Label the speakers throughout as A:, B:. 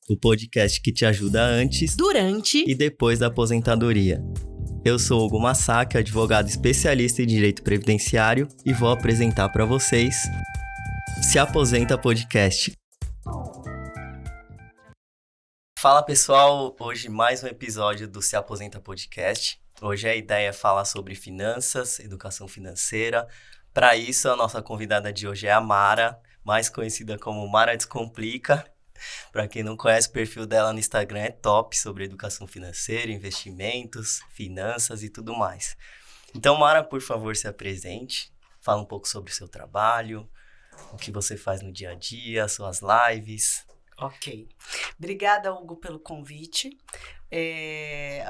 A: o podcast que te ajuda antes,
B: durante
A: e depois da aposentadoria. Eu sou Hugo Masaki, advogado especialista em direito previdenciário, e vou apresentar para vocês Se Aposenta Podcast. Fala pessoal, hoje mais um episódio do Se Aposenta Podcast. Hoje a ideia é falar sobre finanças, educação financeira. Para isso, a nossa convidada de hoje é a Mara, mais conhecida como Mara Descomplica. Para quem não conhece, o perfil dela no Instagram é top sobre educação financeira, investimentos, finanças e tudo mais. Então, Mara, por favor, se apresente. Fala um pouco sobre o seu trabalho, o que você faz no dia a dia, suas lives.
B: Ok. Obrigada, Hugo, pelo convite.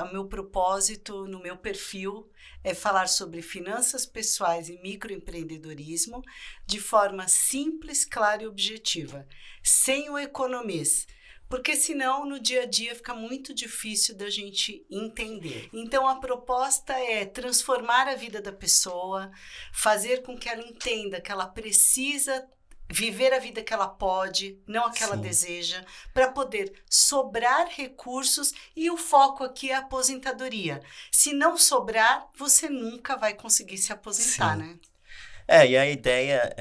B: O meu propósito no meu perfil é falar sobre finanças pessoais e microempreendedorismo de forma simples, clara e objetiva, sem o economês, porque senão no dia a dia fica muito difícil da gente entender. Então a proposta é transformar a vida da pessoa, fazer com que ela entenda que ela precisa viver a vida que ela pode, não a que ela deseja, para poder sobrar recursos, e o foco aqui é a aposentadoria. Se não sobrar, você nunca vai conseguir se aposentar, né?
A: E a ideia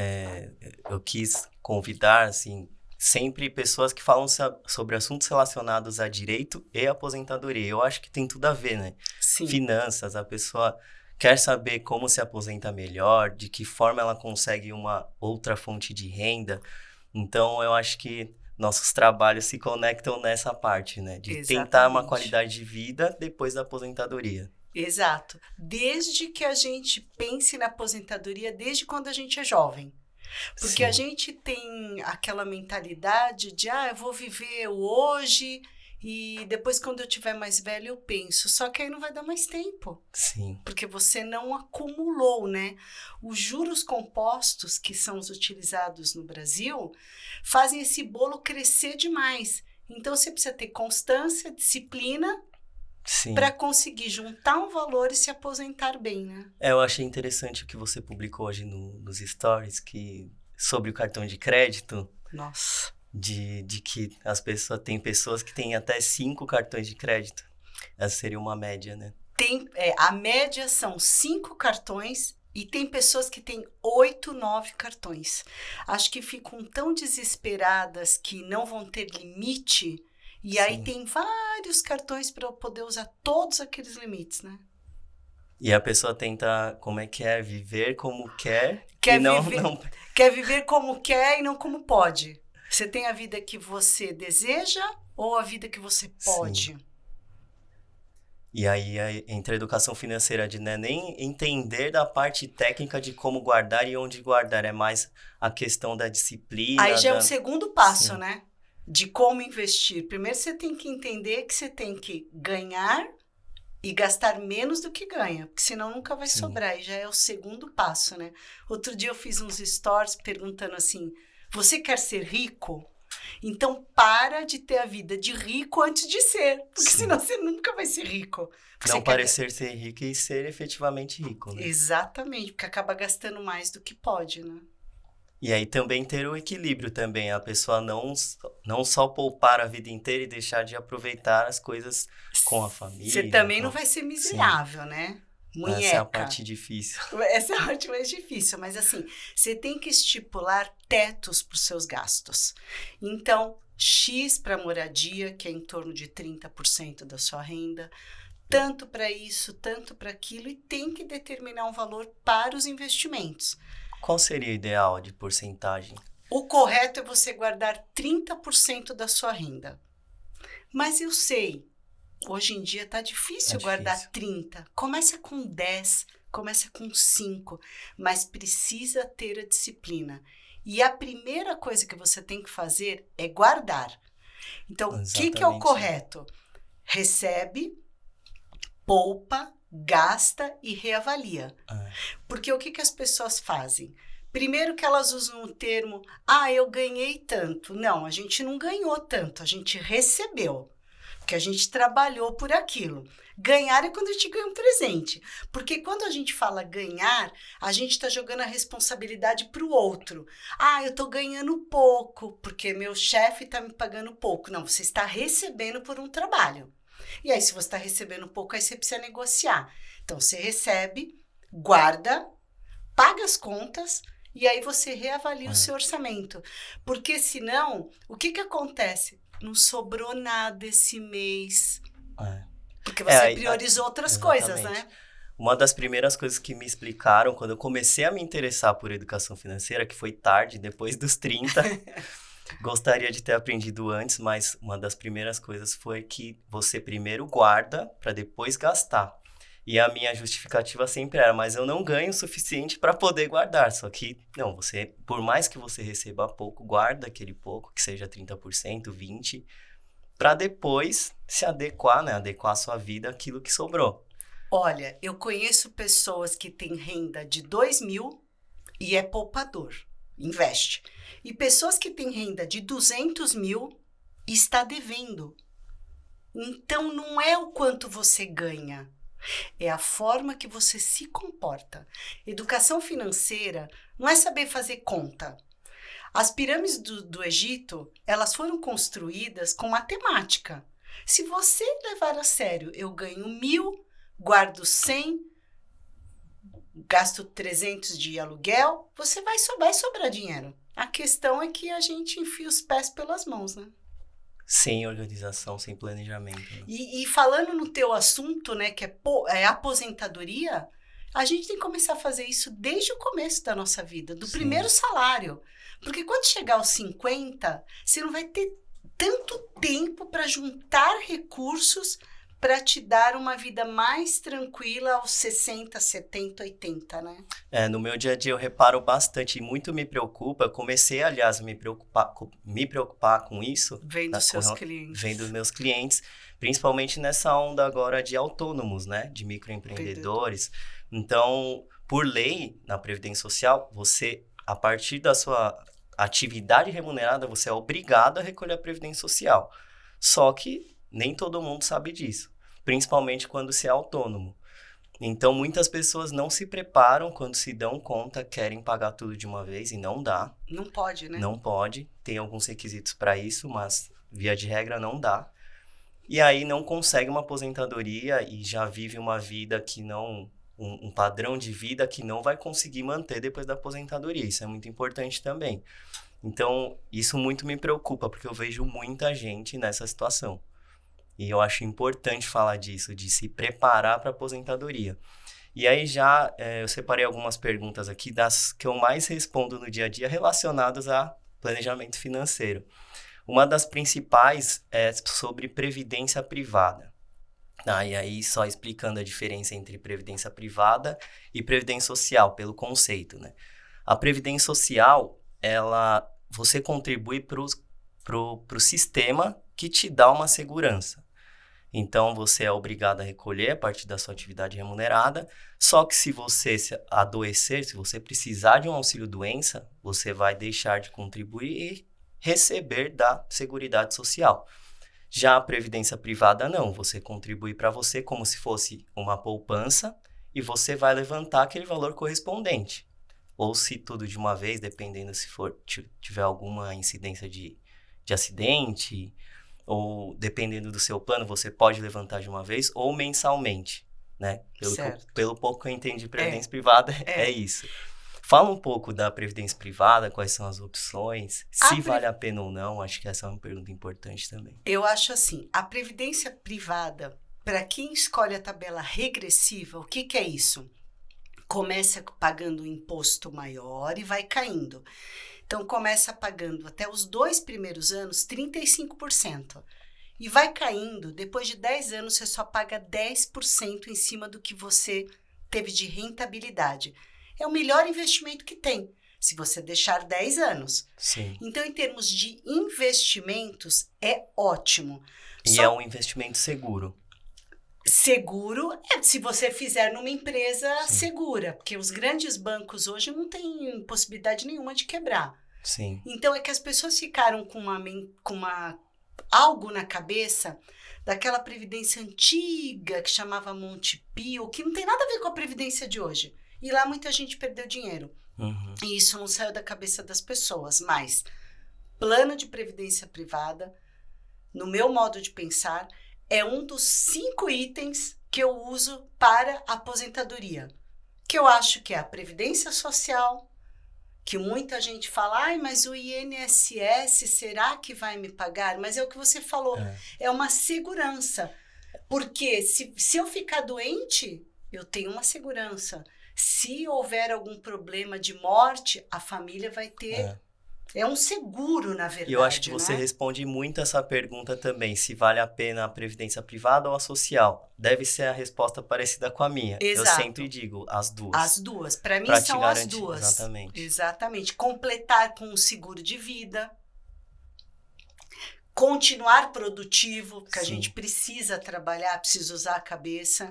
A: eu quis convidar, assim, sempre pessoas que falam sobre assuntos relacionados a direito e aposentadoria. Eu acho que tem tudo a ver, né?
B: Sim.
A: Finanças, a pessoa quer saber como se aposenta melhor, de que forma ela consegue uma outra fonte de renda. Então, eu acho que nossos trabalhos se conectam nessa parte, né? De tentar uma qualidade de vida depois da aposentadoria.
B: Exato. Desde que a gente pense na aposentadoria, desde quando a gente é jovem. Porque a gente tem aquela mentalidade de, eu vou viver o hoje e depois quando eu tiver mais velho eu penso. Só que aí não vai dar mais tempo.
A: Sim.
B: Porque você não acumulou, né? Os juros compostos que são os utilizados no Brasil fazem esse bolo crescer demais. Então você precisa ter constância, disciplina para conseguir juntar um valor e se aposentar bem, né?
A: Eu achei interessante o que você publicou hoje nos stories sobre o cartão de crédito.
B: Nossa.
A: De que tem pessoas que têm até 5 cartões de crédito. Essa seria uma média, né?
B: A média são 5 cartões e tem pessoas que têm 8, 9 cartões. Acho que ficam tão desesperadas que não vão ter limite e aí tem vários cartões para poder usar todos aqueles limites, né?
A: E a pessoa tenta, viver como quer.
B: Quer viver como quer e não como pode. Você tem a vida que você deseja ou a vida que você pode?
A: Sim. E aí entra a educação financeira de nem entender da parte técnica de como guardar e onde guardar. É mais a questão da disciplina.
B: Aí já é o segundo passo, né? De como investir. Primeiro você tem que entender que você tem que ganhar e gastar menos do que ganha, porque senão nunca vai sobrar. E já é o segundo passo, né? Outro dia eu fiz uns stories perguntando assim, você quer ser rico? Então para de ter a vida de rico antes de ser, porque senão você nunca vai ser rico.
A: Não parecer ser rico e ser efetivamente rico, né?
B: Exatamente, porque acaba gastando mais do que pode, né?
A: E aí também ter o equilíbrio também, a pessoa não só poupar a vida inteira e deixar de aproveitar as coisas com a família.
B: Você também não vai ser miserável, né? Munheca.
A: Essa é a parte difícil.
B: Essa é a parte mais difícil, mas assim, você tem que estipular tetos para os seus gastos. Então, X para moradia, que é em torno de 30% da sua renda, tanto para isso, tanto para aquilo, e tem que determinar um valor para os investimentos.
A: Qual seria o ideal de porcentagem?
B: O correto é você guardar 30% da sua renda. Mas eu sei, hoje em dia tá difícil guardar 30. Começa com 10, começa com 5, mas precisa ter a disciplina. E a primeira coisa que você tem que fazer é guardar. Então, o que é o correto? Recebe, poupa, gasta e reavalia. Porque o que as pessoas fazem? Primeiro que elas usam o termo, eu ganhei tanto. Não, a gente não ganhou tanto, a gente recebeu. Porque porque a gente trabalhou por aquilo. Ganhar é quando a gente ganha um presente. Porque quando a gente fala ganhar, a gente está jogando a responsabilidade para o outro. Eu estou ganhando pouco, porque meu chefe está me pagando pouco. Não, você está recebendo por um trabalho. E aí, se você está recebendo pouco, aí você precisa negociar. Então, você recebe, guarda, paga as contas e aí você reavalia o seu orçamento. Porque senão, o que acontece? Não sobrou nada esse mês. Porque você priorizou outras coisas, né?
A: Uma das primeiras coisas que me explicaram quando eu comecei a me interessar por educação financeira, que foi tarde, depois dos 30, gostaria de ter aprendido antes, mas uma das primeiras coisas foi que você primeiro guarda para depois gastar. E a minha justificativa sempre era, mas eu não ganho o suficiente para poder guardar. Só que, não, você, por mais que você receba pouco, guarda aquele pouco, que seja 30%, 20%, para depois se adequar, né? Adequar a sua vida àquilo que sobrou.
B: Olha, eu conheço pessoas que têm renda de 2.000 e é poupador, investe. E pessoas que têm renda de 200.000 e está devendo. Então, não é o quanto você ganha. É a forma que você se comporta. Educação financeira não é saber fazer conta. As pirâmides do Egito, elas foram construídas com matemática. Se você levar a sério, eu ganho 1.000, guardo 100, gasto 300 de aluguel, você vai sobrar dinheiro. A questão é que a gente enfia os pés pelas mãos, né?
A: Sem organização, sem planejamento. Né?
B: E falando no teu assunto, né, que é aposentadoria, a gente tem que começar a fazer isso desde o começo da nossa vida, do primeiro salário. Porque quando chegar aos 50, você não vai ter tanto tempo para juntar recursos para te dar uma vida mais tranquila aos 60, 70, 80, né?
A: No meu dia a dia eu reparo bastante e muito me preocupa. Eu comecei, aliás, a me preocupar com isso.
B: Vendo seus clientes.
A: Vendo meus clientes, principalmente nessa onda agora de autônomos, né? De microempreendedores. Então, por lei, na Previdência Social, você, a partir da sua atividade remunerada, você é obrigado a recolher a Previdência Social. Só que nem todo mundo sabe disso, principalmente quando se é autônomo. Então, muitas pessoas não se preparam, quando se dão conta, querem pagar tudo de uma vez e não dá.
B: Não pode, né?
A: Não pode, tem alguns requisitos para isso, mas via de regra não dá. E aí não consegue uma aposentadoria e já vive uma vida que não... Um padrão de vida que não vai conseguir manter depois da aposentadoria. Isso é muito importante também. Então, isso muito me preocupa, porque eu vejo muita gente nessa situação. E eu acho importante falar disso, de se preparar para a aposentadoria. E aí eu separei algumas perguntas aqui, das que eu mais respondo no dia a dia, relacionadas a planejamento financeiro. Uma das principais é sobre previdência privada. E aí, só explicando a diferença entre previdência privada e previdência social, pelo conceito, né? A previdência social, você contribui para o sistema que te dá uma segurança. Então, você é obrigado a recolher a partir da sua atividade remunerada, só que se você adoecer, se você precisar de um auxílio-doença, você vai deixar de contribuir e receber da Seguridade Social. Já a previdência privada, não. Você contribui para você como se fosse uma poupança e você vai levantar aquele valor correspondente. Ou se tudo de uma vez, dependendo se tiver alguma incidência de acidente, ou dependendo do seu plano, você pode levantar de uma vez ou mensalmente, né? Pelo pouco que eu entendi, previdência privada é isso. Fala um pouco da previdência privada, quais são as opções, se vale a pena ou não. Acho que essa é uma pergunta importante também.
B: Eu acho assim, a previdência privada, para quem escolhe a tabela regressiva, o que é isso? Começa pagando um imposto maior e vai caindo. Então, começa pagando até os 2 primeiros anos 35%. E vai caindo, depois de 10 anos você só paga 10% em cima do que você teve de rentabilidade. É o melhor investimento que tem, se você deixar 10 anos.
A: Sim.
B: Então, em termos de investimentos, é ótimo.
A: E é um investimento seguro.
B: Seguro se você fizer numa empresa segura, porque os grandes bancos hoje não têm possibilidade nenhuma de quebrar.
A: Sim.
B: Então, é que as pessoas ficaram com uma algo na cabeça daquela previdência antiga que chamava Montepio, que não tem nada a ver com a previdência de hoje. E lá muita gente perdeu dinheiro. E isso não saiu da cabeça das pessoas. Mas plano de previdência privada, no meu modo de pensar, é um dos 5 itens que eu uso para aposentadoria. Que eu acho que é a previdência social, que muita gente fala, ai, mas o INSS, será que vai me pagar? Mas é o que você falou, é uma segurança. Porque se eu ficar doente, eu tenho uma segurança. Se houver algum problema de morte, a família vai ter... É um seguro, na verdade.
A: E eu acho que você responde muito essa pergunta também, se vale a pena a previdência privada ou a social. Deve ser a resposta parecida com a minha.
B: Exato.
A: Eu sempre digo, as duas.
B: As duas. Para mim são
A: garantir,
B: as duas.
A: Exatamente.
B: Exatamente. Completar com um seguro de vida. Continuar produtivo, porque a gente precisa trabalhar, precisa usar a cabeça.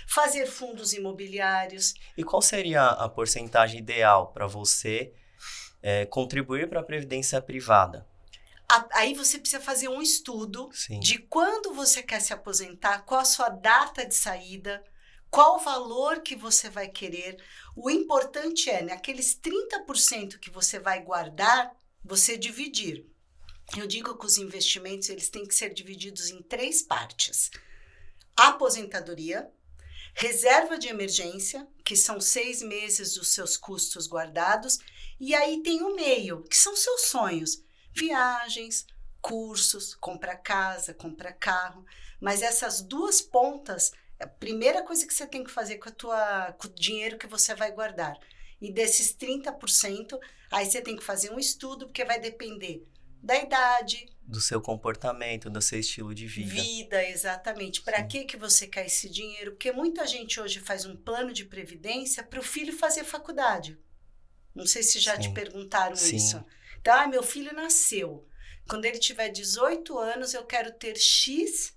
B: Fazer fundos imobiliários.
A: E qual seria a porcentagem ideal para você contribuir para a previdência privada?
B: Aí você precisa fazer um estudo
A: Sim.
B: de quando você quer se aposentar, qual a sua data de saída, qual o valor que você vai querer. O importante é, naqueles 30% que você vai guardar, você dividir. Eu digo que os investimentos eles têm que ser divididos em 3 partes. Aposentadoria, reserva de emergência, que são 6 meses dos seus custos guardados, e aí tem o meio, que são seus sonhos, viagens, cursos, compra casa, compra carro, mas essas 2 pontas, é a primeira coisa que você tem que fazer com o dinheiro que você vai guardar. E desses 30%, aí você tem que fazer um estudo, porque vai depender da idade,
A: do seu comportamento, do seu estilo de vida.
B: Vida, exatamente. Para que você quer esse dinheiro? Porque muita gente hoje faz um plano de previdência para o filho fazer faculdade. Não sei se já te perguntaram isso. Então, meu filho nasceu. Quando ele tiver 18 anos, eu quero ter X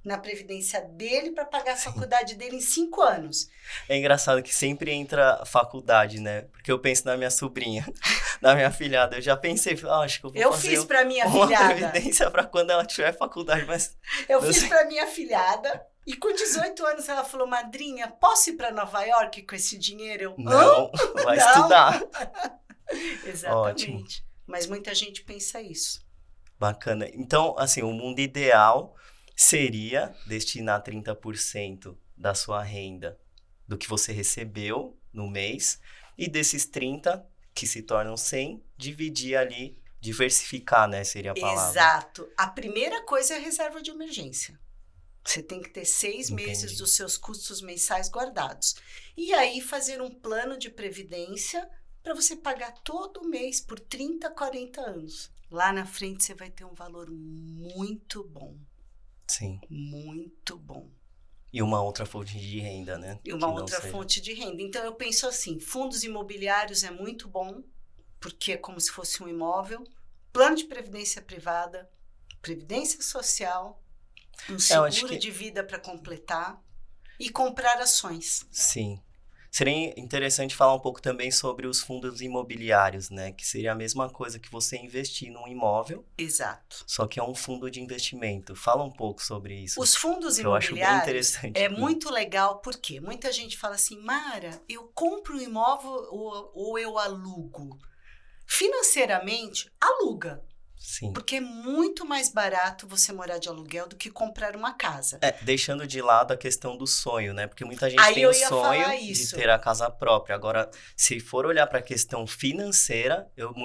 B: na previdência dele para pagar a faculdade dele em 5 anos.
A: É engraçado que sempre entra faculdade, né? Porque eu penso na minha sobrinha, na minha filhada. Eu já pensei, acho que eu vou fazer
B: fiz para minha
A: uma
B: filhada.
A: previdência para quando ela tiver faculdade, mas...
B: Eu fiz para minha filhada e com 18 anos ela falou, madrinha, posso ir para Nova York com esse dinheiro? Eu,
A: não, vai estudar.
B: Exatamente.
A: Ótimo.
B: Mas muita gente pensa isso.
A: Bacana. Então, assim, o mundo ideal seria destinar 30% da sua renda do que você recebeu no mês e desses 30 que se tornam 100, dividir ali, diversificar, né, seria a palavra.
B: Exato. A primeira coisa é a reserva de emergência. Você tem que ter 6 meses dos seus custos mensais guardados. E aí fazer um plano de previdência para você pagar todo mês por 30, 40 anos. Lá na frente você vai ter um valor muito bom.
A: Sim.
B: Muito bom.
A: E uma outra fonte de renda, né?
B: E uma outra fonte de renda. Então, eu penso assim, fundos imobiliários é muito bom, porque é como se fosse um imóvel. Plano de previdência privada, previdência social, um seguro de vida para completar e comprar ações.
A: Sim. Seria interessante falar um pouco também sobre os fundos imobiliários, né? Que seria a mesma coisa que você investir num imóvel.
B: Exato.
A: Só que é um fundo de investimento. Fala um pouco sobre isso.
B: Os fundos imobiliários
A: eu acho bem interessante.
B: É muito legal, porque muita gente fala assim, Mara, eu compro um imóvel ou eu alugo? Financeiramente, aluga.
A: Sim.
B: Porque é muito mais barato você morar de aluguel do que comprar uma casa.
A: Deixando de lado a questão do sonho, né? Porque muita gente tem o sonho de ter a casa própria. Agora, se for olhar para a questão financeira, eu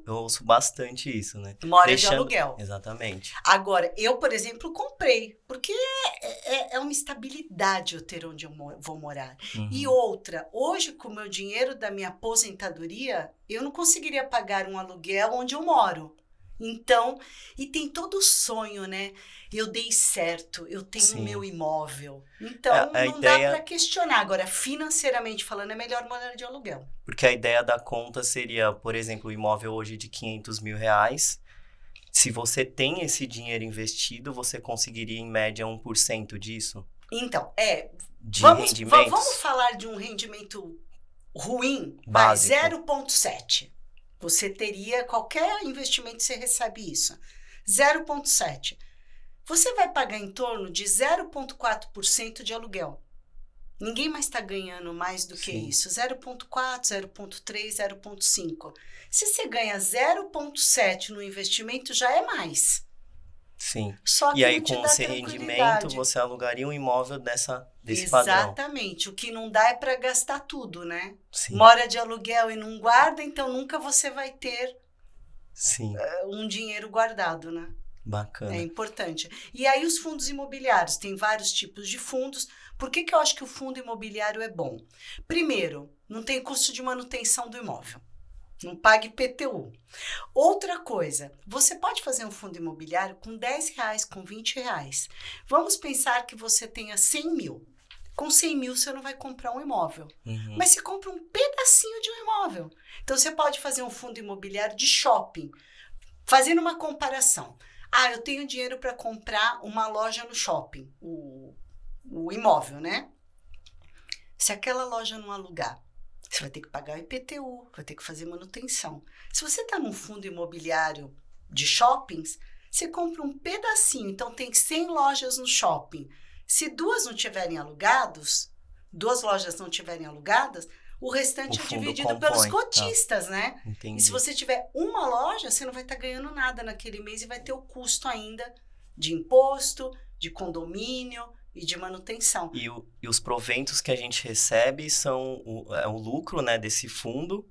A: ouço bastante isso, né?
B: Mora de aluguel.
A: Exatamente.
B: Agora, eu, por exemplo, comprei. Porque é uma estabilidade eu ter onde eu vou morar.
A: Uhum.
B: E outra, hoje, com o meu dinheiro da minha aposentadoria, eu não conseguiria pagar um aluguel onde eu moro. Então, e tem todo o sonho, né? Eu dei certo, eu tenho o meu imóvel. Então, não dá para questionar. Agora, financeiramente falando, é melhor morar de aluguel.
A: Porque a ideia da conta seria, por exemplo, o imóvel hoje de R$500 mil. Se você tem esse dinheiro investido, você conseguiria, em média, 1% disso?
B: Então,
A: rendimentos?
B: Vamos falar de um rendimento ruim,
A: básico.
B: 0,7. Você teria, qualquer investimento você recebe isso. 0,7. você vai pagar em torno de 0,4% de aluguel. Ninguém mais está ganhando mais do que isso. 0,4, 0,3, 0,5. Se você ganha 0,7 no investimento, já é mais.
A: Sim.
B: Só que
A: E aí,
B: não te
A: com
B: dá
A: esse rendimento,
B: tranquilidade.
A: você alugaria um imóvel desse padrão.
B: Exatamente. O que não dá é para gastar tudo, né?
A: Sim.
B: Mora de aluguel e não guarda, então nunca você vai ter
A: Sim.
B: um dinheiro guardado, né?
A: Bacana.
B: É importante. E aí os fundos imobiliários, tem vários tipos de fundos. Por que eu acho que o fundo imobiliário é bom? Primeiro, não tem custo de manutenção do imóvel. Não paga IPTU. Outra coisa, você pode fazer um fundo imobiliário com R$10, com R$20. Vamos pensar que você tenha 100 mil. Com 100 mil você não vai comprar um imóvel. Mas você compra um pedacinho de um imóvel. Então você pode fazer um fundo imobiliário de shopping. Fazendo uma comparação. Eu tenho dinheiro para comprar uma loja no shopping. O imóvel, né? Se aquela loja não alugar, você vai ter que pagar o IPTU, vai ter que fazer manutenção. Se você está num fundo imobiliário de shoppings, você compra um pedacinho. Então, tem 100 lojas no shopping. Se duas lojas não tiverem alugadas, o restante é dividido pelos cotistas, né?
A: Entendi.
B: E se você tiver uma loja, você não vai estar ganhando nada naquele mês e vai ter o custo ainda de imposto, de condomínio e de manutenção.
A: E os proventos que a gente recebe são o lucro, né, desse fundo.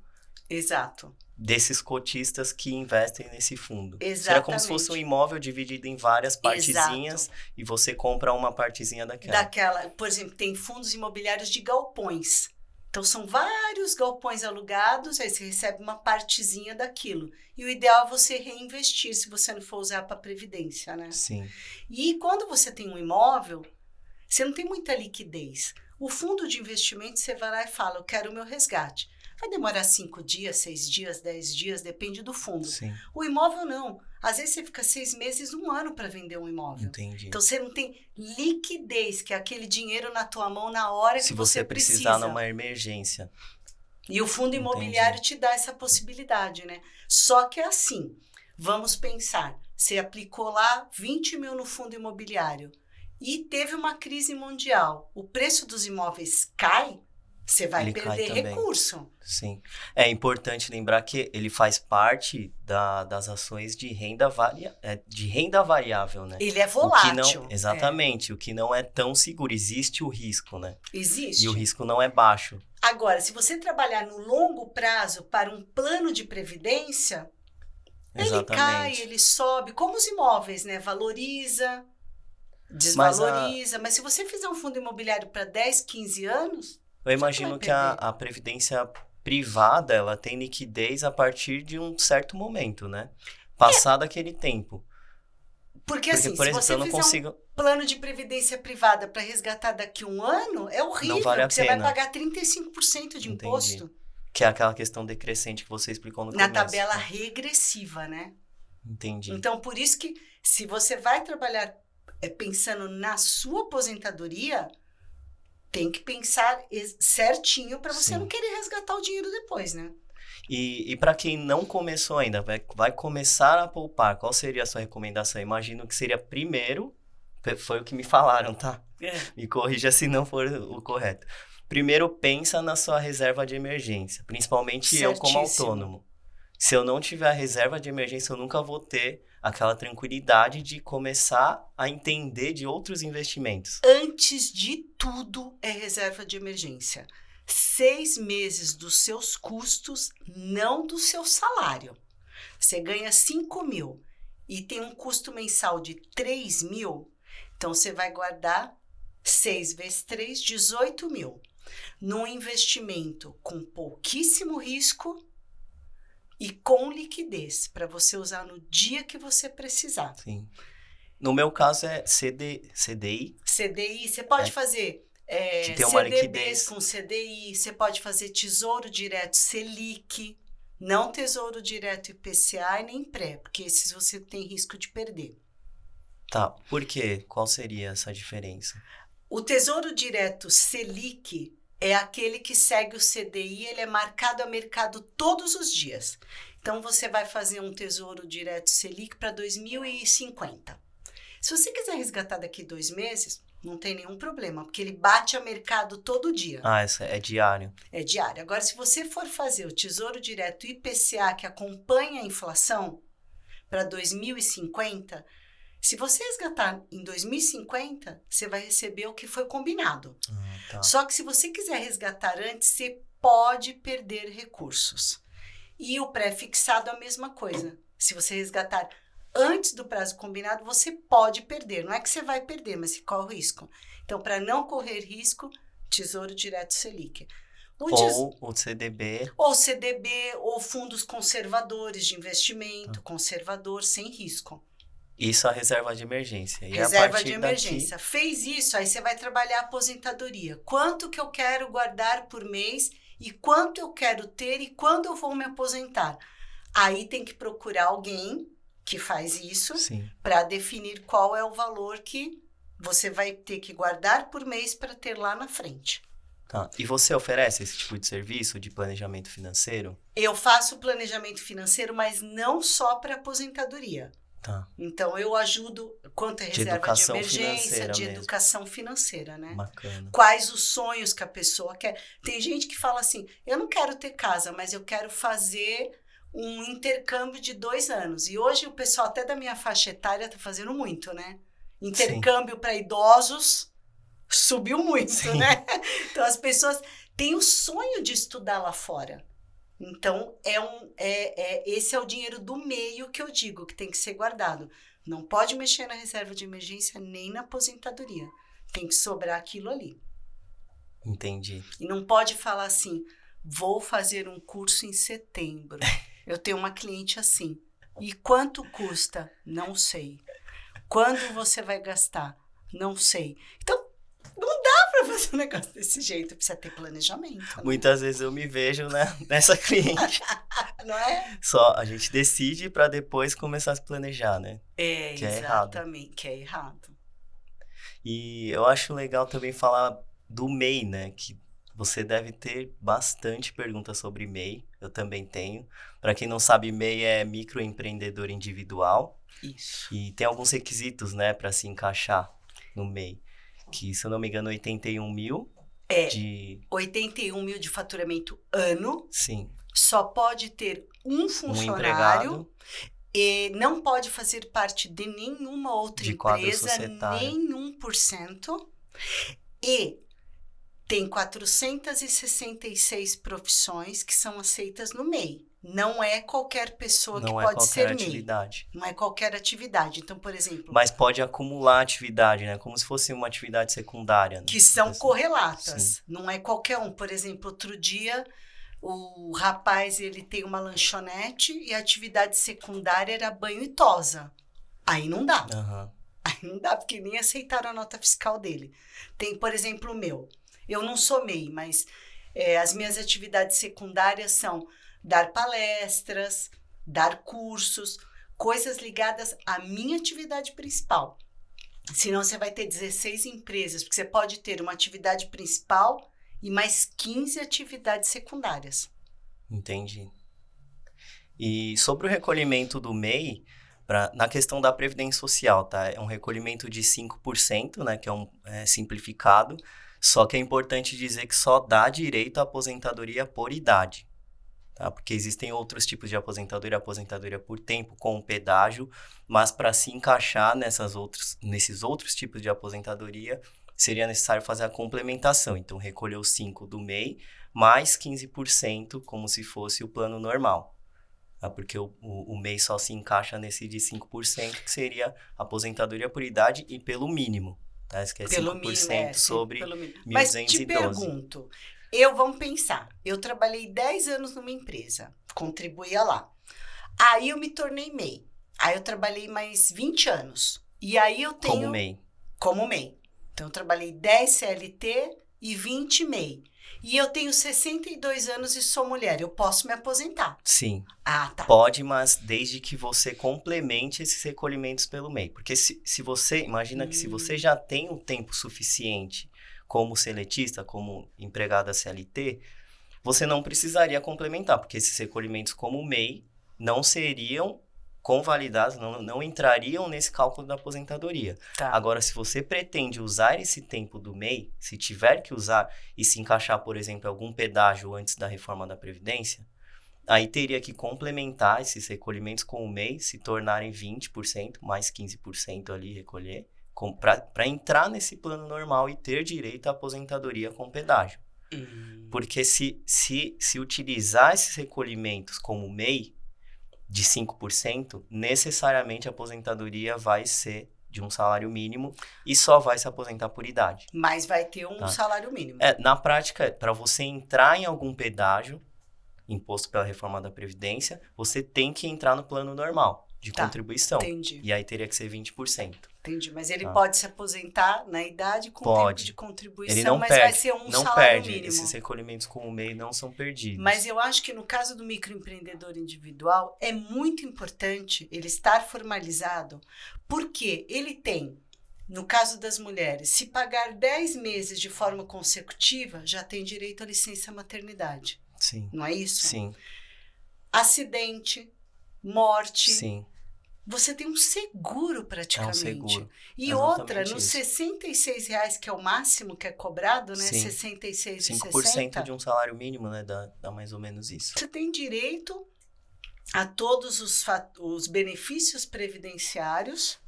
B: Exato.
A: Desses cotistas que investem nesse fundo.
B: Exatamente.
A: Será como se fosse um imóvel dividido em várias partezinhas. Exato. E você compra uma partezinha daquela.
B: Por exemplo, tem fundos imobiliários de galpões. Então, são vários galpões alugados, aí você recebe uma partezinha daquilo. E o ideal é você reinvestir, se você não for usar para a previdência, né?
A: Sim.
B: E quando você tem um imóvel, você não tem muita liquidez. O fundo de investimento, você vai lá e fala, eu quero o meu resgate. Vai demorar 5 dias, 6 dias, 10 dias, depende do fundo.
A: Sim.
B: O imóvel não. Às vezes você fica 6 meses, 1 ano para vender um imóvel.
A: Entendi.
B: Então você não tem liquidez, que é aquele dinheiro na tua mão na hora que você precisa.
A: Se você precisar numa emergência.
B: E o fundo imobiliário te dá essa possibilidade, né? Só que é assim, vamos pensar, você aplicou lá 20 mil no fundo imobiliário e teve uma crise mundial, o preço dos imóveis cai, você vai perder recurso.
A: Sim. É importante lembrar que ele faz parte das ações de renda variável, né?
B: Ele é volátil.
A: Exatamente. O que não é tão seguro. Existe o risco, né?
B: Existe.
A: E o risco não é baixo.
B: Agora, se você trabalhar no longo prazo para um plano de previdência, ele cai, ele sobe. Como os imóveis, né? Valoriza, desvaloriza. Mas se você fizer um fundo imobiliário para 10, 15 anos...
A: Eu imagino que a previdência privada, ela tem liquidez a partir de um certo momento, né? Passado aquele tempo.
B: Porque assim,
A: por exemplo,
B: se você fizer um plano de previdência privada para resgatar daqui a 1 ano, é horrível,
A: não vale a
B: porque
A: pena.
B: Você vai pagar 35% de imposto.
A: Que é aquela questão decrescente que você explicou no começo.
B: Na tabela regressiva, né?
A: Entendi.
B: Então, por isso que se você vai trabalhar pensando na sua aposentadoria... Tem que pensar certinho para você não querer resgatar o dinheiro depois, né?
A: E para quem não começou ainda, vai começar a poupar, qual seria a sua recomendação? Imagino que seria primeiro, foi o que me falaram, tá? Me corrija se não for o correto. Primeiro, pensa na sua reserva de emergência, principalmente certíssimo. Eu como autônomo. Se eu não tiver a reserva de emergência, eu nunca vou ter aquela tranquilidade de começar a entender de outros investimentos.
B: Antes de tudo, é reserva de emergência. 6 meses dos seus custos, não do seu salário. Você ganha 5 mil e tem um custo mensal de 3 mil, então você vai guardar 6 vezes 3, 18 mil. Num investimento com pouquíssimo risco, e com liquidez, para você usar no dia que você precisar.
A: Sim. No meu caso é CDI.
B: CDI, você pode fazer CDBs com CDI, você pode fazer Tesouro Direto Selic, não Tesouro Direto IPCA e nem pré, porque esses você tem risco de perder.
A: Tá, por quê? Qual seria essa diferença?
B: O Tesouro Direto Selic é aquele que segue o CDI, ele é marcado a mercado todos os dias. Então, você vai fazer um Tesouro Direto Selic para 2050. Se você quiser resgatar daqui 2 meses, não tem nenhum problema, porque ele bate a mercado todo dia.
A: Essa é diário.
B: É diário. Agora, se você for fazer o Tesouro Direto IPCA, que acompanha a inflação, para 2050, se você resgatar em 2050, você vai receber o que foi combinado.
A: Tá.
B: Só que se você quiser resgatar antes, você pode perder recursos. E o pré-fixado é a mesma coisa. Se você resgatar antes do prazo combinado, você pode perder. Não é que você vai perder, mas você corre risco. Então, para não correr risco, Tesouro Direto Selic.
A: Ou o CDB.
B: Ou CDB, ou fundos conservadores de investimento, conservador, sem risco.
A: Isso é a reserva de emergência. E
B: Reserva
A: a partir
B: de emergência.
A: daqui...
B: Fez isso, aí você vai trabalhar a aposentadoria. Quanto que eu quero guardar por mês e quanto eu quero ter e quando eu vou me aposentar. Aí tem que procurar alguém que faz isso para definir qual é o valor que você vai ter que guardar por mês para ter lá na frente.
A: Tá. E você oferece esse tipo de serviço de planejamento financeiro?
B: Eu faço planejamento financeiro, mas não só para aposentadoria.
A: Tá.
B: Então, eu ajudo quanto a reserva de emergência, de
A: mesmo.
B: Educação financeira, né?
A: Bacana.
B: Quais os sonhos que a pessoa quer. Tem gente que fala assim, eu não quero ter casa, mas eu quero fazer um intercâmbio de 2 anos. E hoje o pessoal até da minha faixa etária está fazendo muito, né? Intercâmbio para idosos subiu muito, né? Então, as pessoas têm o sonho de estudar lá fora. Então, esse é o dinheiro do meio que eu digo, que tem que ser guardado. Não pode mexer na reserva de emergência nem na aposentadoria. Tem que sobrar aquilo ali.
A: Entendi.
B: E não pode falar assim, vou fazer um curso em setembro. Eu tenho uma cliente assim. E quanto custa? Não sei. Quando você vai gastar? Não sei. Então, não dá para fazer um negócio desse jeito. Precisa ter planejamento. Né?
A: Muitas vezes eu me vejo, né, nessa cliente.
B: Não é?
A: Só a gente decide para depois começar a se planejar, né?
B: Que exatamente. Que é errado.
A: E eu acho legal também falar do MEI, né? Que você deve ter bastante perguntas sobre MEI. Eu também tenho. Para quem não sabe, MEI é microempreendedor individual.
B: Isso.
A: E tem alguns requisitos, né, para se encaixar no MEI. Que, se eu não me engano, 81 mil.
B: 81 mil de faturamento ano.
A: Sim.
B: Só pode ter um funcionário. E não pode fazer parte de nenhuma outra empresa, nem 1%. E tem 466 profissões que são aceitas no MEI. Não é qualquer pessoa que pode ser
A: atividade.
B: MEI. Não é qualquer atividade. Então, por exemplo...
A: Mas pode acumular atividade, né? Como se fosse uma atividade secundária. Né?
B: Que são correlatas. Sim. Não é qualquer um. Por exemplo, outro dia, o rapaz, ele tem uma lanchonete e a atividade secundária era banho e tosa. Aí não dá. Aí não dá, porque nem aceitaram a nota fiscal dele. Tem, por exemplo, o meu. Eu não sou MEI, mas as minhas atividades secundárias são dar palestras, dar cursos, coisas ligadas à minha atividade principal. Senão você vai ter 16 empresas, porque você pode ter uma atividade principal e mais 15 atividades secundárias.
A: Entendi. E sobre o recolhimento do MEI, na questão da Previdência Social, tá? É um recolhimento de 5%, né, que é simplificado, só que é importante dizer que só dá direito à aposentadoria por idade. Tá? Porque existem outros tipos de aposentadoria por tempo, com pedágio, mas para se encaixar nesses outros tipos de aposentadoria, seria necessário fazer a complementação. Então, recolher os 5% do MEI, mais 15%, como se fosse o plano normal. Tá? Porque o MEI só se encaixa nesse de 5%, que seria aposentadoria por idade e pelo mínimo. Tá? Isso que é
B: pelo
A: 5%
B: mínimo,
A: sobre 1.212.
B: Mas te pergunto... Vamos pensar, eu trabalhei 10 anos numa empresa, contribuía lá. Aí eu me tornei MEI. Aí eu trabalhei mais 20 anos. E aí eu tenho... Como MEI. Então eu trabalhei 10 CLT e 20 MEI. E eu tenho 62 anos e sou mulher. Eu posso me aposentar?
A: Sim.
B: Ah, tá.
A: Pode, mas desde que você complemente esses recolhimentos pelo MEI. Porque se você... Imagina que se você já tem um tempo suficiente... como seletista, como empregada CLT, você não precisaria complementar, porque esses recolhimentos como MEI não seriam convalidados, não entrariam nesse cálculo da aposentadoria.
B: Tá.
A: Agora, se você pretende usar esse tempo do MEI, se tiver que usar e se encaixar, por exemplo, algum pedágio antes da reforma da Previdência, aí teria que complementar esses recolhimentos com o MEI, se tornarem 20%, mais 15% ali recolher, para entrar nesse plano normal e ter direito à aposentadoria com pedágio. Porque se utilizar esses recolhimentos como MEI, de 5%, necessariamente a aposentadoria vai ser de um salário mínimo e só vai se aposentar por idade.
B: Mas vai ter um salário mínimo.
A: Na prática, para você entrar em algum pedágio imposto pela reforma da Previdência, você tem que entrar no plano normal de contribuição.
B: Entendi.
A: E aí teria que ser 20%.
B: Entendi, mas ele pode se aposentar na idade com tempo de contribuição,
A: ele não
B: mas
A: perde,
B: vai ser um
A: não
B: salário
A: perde.
B: mínimo.
A: Esses recolhimentos com o MEI não são perdidos.
B: Mas eu acho que no caso do microempreendedor individual, é muito importante ele estar formalizado, porque ele tem, no caso das mulheres, se pagar 10 meses de forma consecutiva, já tem direito à licença maternidade.
A: Sim.
B: Não é isso?
A: Sim.
B: Acidente, morte.
A: Sim.
B: Você tem um seguro praticamente.
A: É um seguro.
B: E
A: Exatamente
B: outra, nos
A: isso.
B: R$66, que é o máximo que é cobrado, né?
A: Sim.
B: 66,60.
A: 5% de um salário mínimo, né? Dá mais ou menos isso.
B: Você tem direito a todos os benefícios previdenciários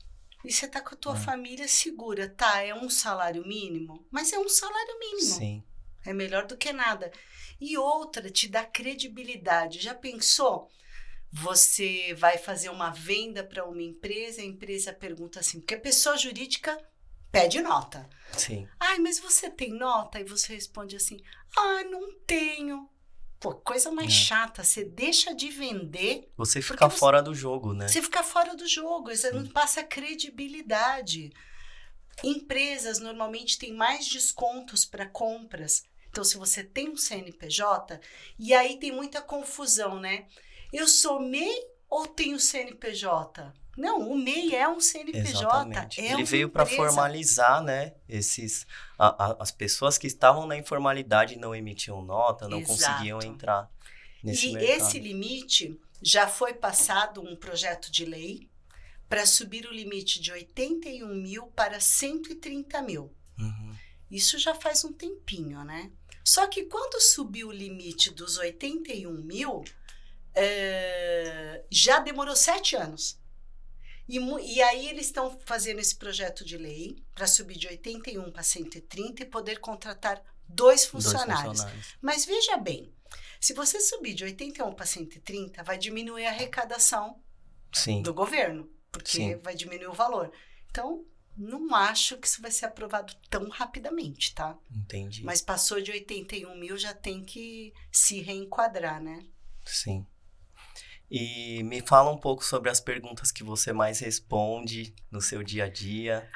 B: e você tá com a tua família segura. Tá, é um salário mínimo, mas é um salário mínimo.
A: Sim.
B: É melhor do que nada. E outra, te dá credibilidade. Já pensou? Você vai fazer uma venda para uma empresa, a empresa pergunta assim, porque a pessoa jurídica pede nota.
A: Sim.
B: Ai, mas você tem nota? E você responde assim, não tenho. Pô, coisa mais chata, você deixa de vender.
A: Você fica fora do jogo, né?
B: Você fica fora do jogo, você não passa credibilidade. Empresas normalmente têm mais descontos para compras. Então, se você tem um CNPJ, e aí tem muita confusão, né? Eu sou MEI ou tenho CNPJ? Não, o MEI é um CNPJ.
A: Exatamente. Ele veio para formalizar, né? As pessoas que estavam na informalidade não emitiam nota, não conseguiam entrar nesse mercado.
B: E esse limite já foi passado um projeto de lei para subir o limite de 81 mil para 130 mil. Isso já faz um tempinho, né? Só que quando subiu o limite dos 81 mil, já demorou 7 anos. E aí eles estão fazendo esse projeto de lei para subir de 81 para 130 e poder contratar 2 funcionários. Mas veja bem, se você subir de 81 para 130, vai diminuir a arrecadação do governo, porque vai diminuir o valor. Então, não acho que isso vai ser aprovado tão rapidamente, tá?
A: Entendi.
B: Mas passou de 81 mil, já tem que se reenquadrar, né?
A: Sim. E me fala um pouco sobre as perguntas que você mais responde no seu dia a dia.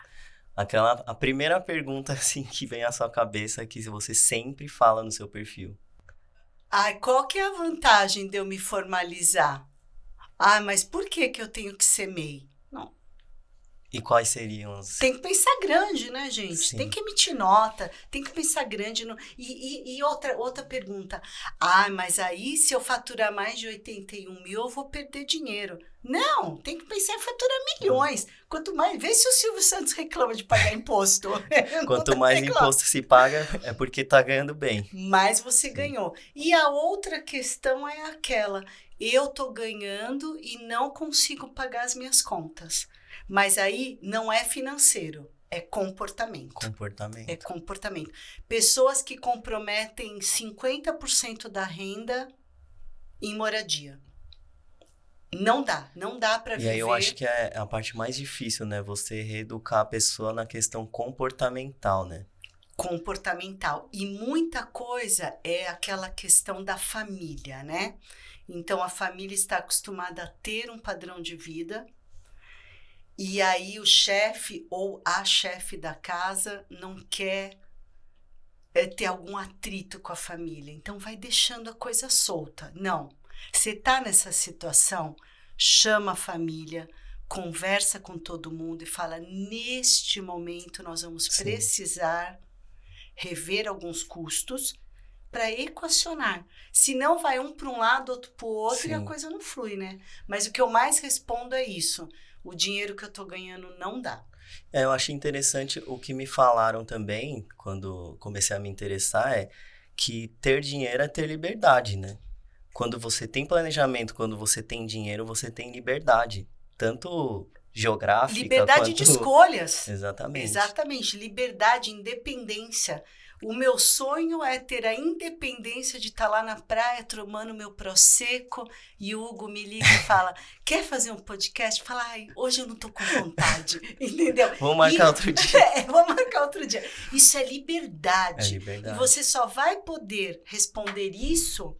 A: A primeira pergunta assim, que vem à sua cabeça, que você sempre fala no seu perfil.
B: Qual que é a vantagem de eu me formalizar? Mas por que eu tenho que ser MEI? Não.
A: E quais seriam os...
B: Tem que pensar grande, né, gente?
A: Sim.
B: Tem que emitir nota, tem que pensar grande. E outra pergunta. Mas aí se eu faturar mais de 81 mil, eu vou perder dinheiro. Não, tem que pensar em faturar milhões. Quanto mais... Vê se o Silvio Santos reclama de pagar imposto.
A: Quanto mais imposto se paga, é porque tá ganhando bem.
B: Mas você ganhou. E a outra questão é aquela. Eu tô ganhando e não consigo pagar as minhas contas. Mas aí não é financeiro, é comportamento. É comportamento. Pessoas que comprometem 50% da renda em moradia. Não dá para viver.
A: E aí eu acho que é a parte mais difícil, né? Você reeducar a pessoa na questão comportamental, né?
B: Comportamental. E muita coisa é aquela questão da família, né? Então, a família está acostumada a ter um padrão de vida. E aí o chefe ou a chefe da casa não quer ter algum atrito com a família. Então vai deixando a coisa solta. Não. Você está nessa situação, chama a família, conversa com todo mundo e fala, neste momento nós vamos precisar rever alguns custos, para equacionar. Senão vai um para um lado, outro para o outro,
A: Sim.
B: e a coisa não flui, né? Mas o que eu mais respondo é isso. O dinheiro que eu tô ganhando não dá.
A: Eu achei interessante o que me falaram também, quando comecei a me interessar, é que ter dinheiro é ter liberdade, né? Quando você tem planejamento, quando você tem dinheiro, você tem liberdade. Tanto geográfica
B: Liberdade
A: quanto...
B: de escolhas.
A: Exatamente.
B: Exatamente. Liberdade, independência. O meu sonho é ter a independência de estar lá na praia tomando meu prosecco e o Hugo me liga e fala, quer fazer um podcast? Fala, ai, hoje eu não tô com vontade, entendeu?
A: Vamos marcar outro dia.
B: Vamos marcar outro dia. Isso é liberdade.
A: É liberdade.
B: E você só vai poder responder isso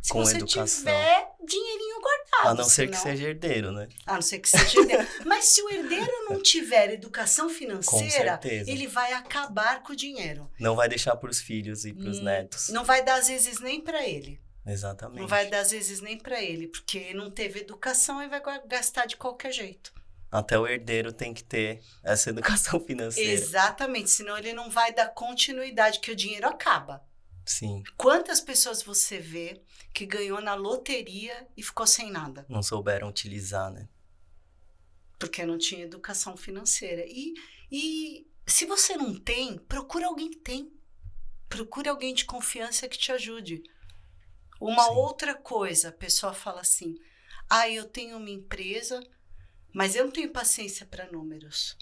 B: se
A: Com
B: você
A: educação.
B: tiver dinheirinho guardado.
A: A não ser que
B: senão-
A: seja herdeiro, né?
B: A não ser que seja herdeiro. Mas se o herdeiro não tiver educação
A: Com
B: financeira,
A: certeza.
B: ele vai acabar com o dinheiro.
A: Não vai deixar pros filhos e pros netos.
B: Não vai dar às vezes nem para ele.
A: Exatamente.
B: Não vai dar às vezes nem para ele, porque não teve educação e vai gastar de qualquer jeito.
A: Até o herdeiro tem que ter essa educação financeira.
B: Exatamente, senão ele não vai dar continuidade, que o dinheiro acaba.
A: Sim,
B: Quantas pessoas você vê que ganhou na loteria e ficou sem nada?
A: não souberam utilizar, né?
B: Porque não tinha educação financeira. E se você não tem, procura alguém que tem. Procure alguém de confiança que te ajude. Uma
A: Sim.
B: outra coisa, a pessoa fala assim, eu tenho uma empresa, mas eu não tenho paciência para números.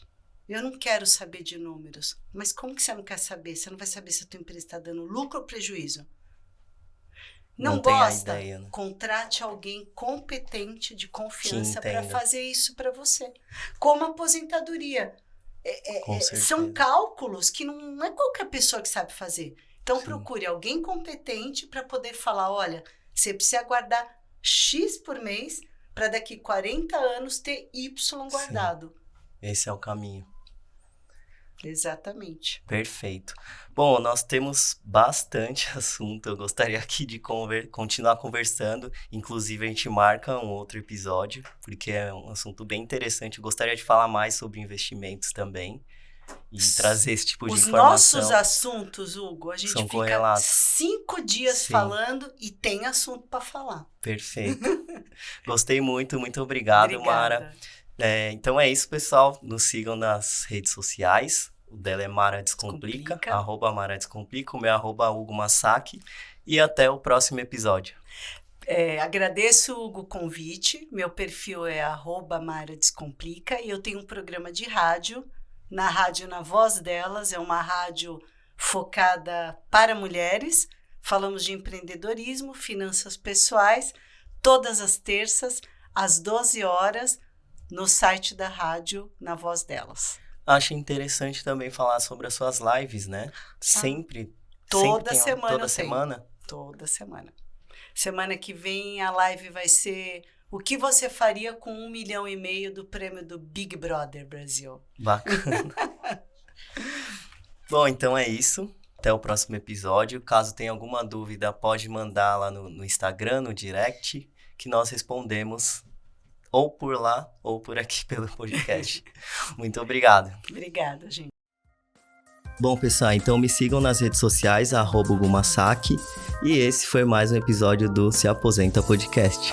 B: Eu não quero saber de números. Mas como que você não quer saber? Você não vai saber se a tua empresa está dando lucro ou prejuízo. Não
A: tem a
B: gosta?
A: ideia, né?
B: Contrate alguém competente, de confiança, para
A: entenda.
B: fazer isso para você. Como a aposentadoria.
A: Com certeza.
B: São cálculos que não é qualquer pessoa que sabe fazer. Então,
A: Sim.
B: procure alguém competente para poder falar, olha, você precisa guardar X por mês para daqui 40 anos ter Y guardado.
A: Esse é o caminho.
B: Exatamente.
A: Perfeito. Bom, nós temos bastante assunto. Eu gostaria aqui de continuar conversando. Inclusive, a gente marca um outro episódio, porque é um assunto bem interessante. Eu gostaria de falar mais sobre investimentos também e trazer esse tipo de
B: Os
A: informação.
B: nossos assuntos, Hugo, a gente
A: São
B: fica
A: correlatos.
B: 5 dias
A: Sim.
B: falando e tem assunto para falar.
A: Perfeito. Gostei muito. Muito obrigado, Mara.
B: Obrigada.
A: Então é isso, pessoal. Nos sigam nas redes sociais. O dela é Mara Descomplica,
B: Descomplica.
A: @Mara Descomplica, o meu é @Hugo Masaki. E até o próximo episódio.
B: Agradeço, Hugo, o convite. Meu perfil é @Mara Descomplica e eu tenho um programa de rádio, na rádio Na Voz Delas. É uma rádio focada para mulheres. Falamos de empreendedorismo, finanças pessoais, todas as terças, às 12 horas, no site da rádio Na Voz Delas.
A: Acho interessante também falar sobre as suas lives, né? Sempre.
B: Toda
A: tem
B: semana
A: Toda
B: eu tenho.
A: semana?
B: Toda semana. Semana que vem a live vai ser o que você faria com 1,5 milhão do prêmio do Big Brother Brasil.
A: Bacana. Bom, então é isso. Até o próximo episódio. Caso tenha alguma dúvida, pode mandar lá no Instagram, no direct, que nós respondemos ou por lá ou por aqui pelo podcast. Muito obrigado.
B: Obrigada, gente.
A: Bom, pessoal, então me sigam nas redes sociais, @Hugo Masaki. E esse foi mais um episódio do Se Aposenta Podcast.